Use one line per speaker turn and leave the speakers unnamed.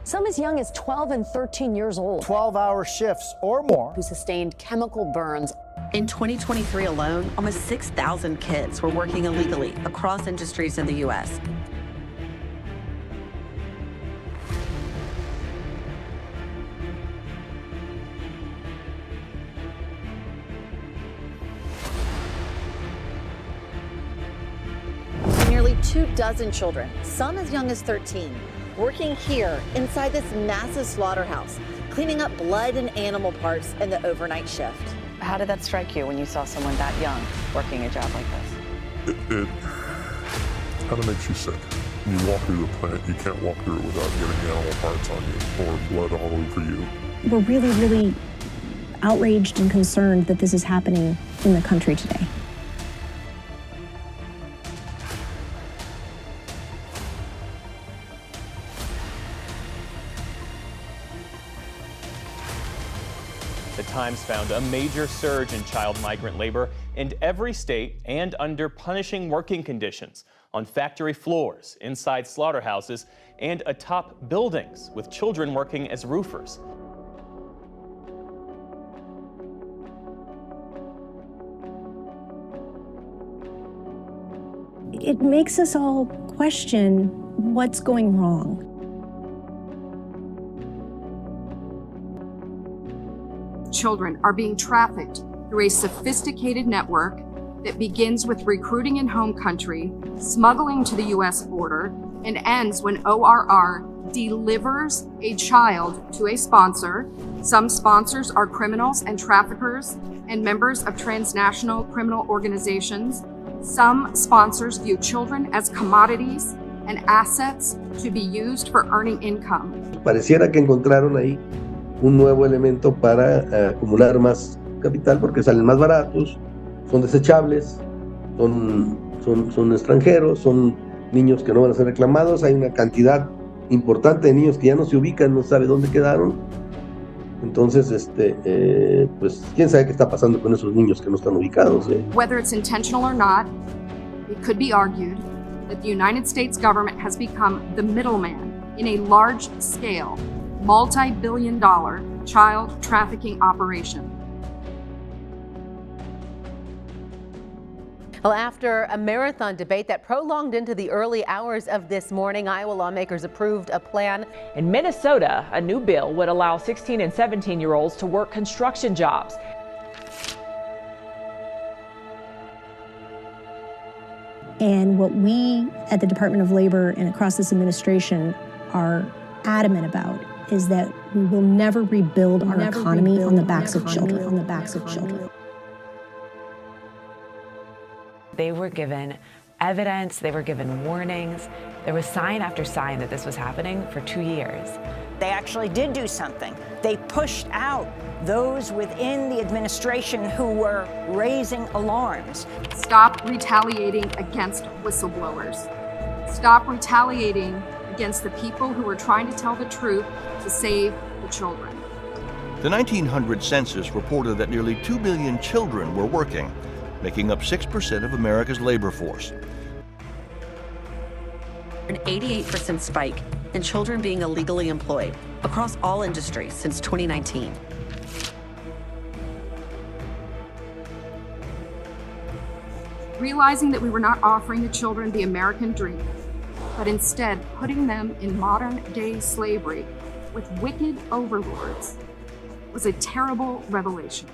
some as young as 12 and 13 years old.
12-hour shifts or more.
Who sustained chemical burns.
In 2023 alone, almost 6,000 kids were working illegally across industries in the U.S.
Nearly 24 children, some as young as 13, working here inside this massive slaughterhouse, cleaning up blood and animal parts in the overnight shift.
How did that strike you when you saw someone that young working a job like this?
It kind of makes you sick. When you walk through the plant, you can't walk through it without getting animal parts on you or blood all over you.
We're really, really outraged and concerned that this is happening in the country today.
The Times found a major surge in child migrant labor in every state and under punishing working conditions on factory floors, inside slaughterhouses, and atop buildings with children working as roofers.
It makes us all question what's going wrong.
Children are being trafficked through a sophisticated network that begins with recruiting in home country, smuggling to the U.S. border, and ends when ORR delivers a child to a sponsor. Some sponsors are criminals and traffickers and members of transnational criminal organizations. Some sponsors view children as commodities and assets to be used for earning income.
Pareciera que encontraron ahí un nuevo elemento para acumular más capital porque salen más baratos, son desechables, son extranjeros, son niños que no van a ser reclamados. Hay una cantidad importante de niños que ya no se ubican, no sabe dónde quedaron. Entonces, pues quién sabe qué está pasando con esos niños que no están ubicados.
Whether it's intentional or not, it could be argued that the United States government has become the middleman in a large-scale, multi-billion-dollar child trafficking operation.
Well, after a marathon debate that prolonged into the early hours of this morning, Iowa lawmakers approved a plan.
In Minnesota, a new bill would allow 16 and 17-year-olds to work construction jobs.
And what we at the Department of Labor and across this administration are adamant about is that we will never rebuild our economy on the backs of children.
They were given evidence, they were given warnings. There was sign after sign that this was happening for 2 years.
They actually did do something. They pushed out those within the administration who were raising alarms.
Stop retaliating against whistleblowers. Stop retaliating against the people who are trying to tell the truth to save the children.
The 1900 census reported that nearly 2 million children were working, making up 6% of America's labor force.
An 88% spike in children being illegally employed across all industries since 2019.
Realizing that we were not offering the children the American dream, but instead putting them in modern-day slavery with wicked overlords, was a terrible revelation.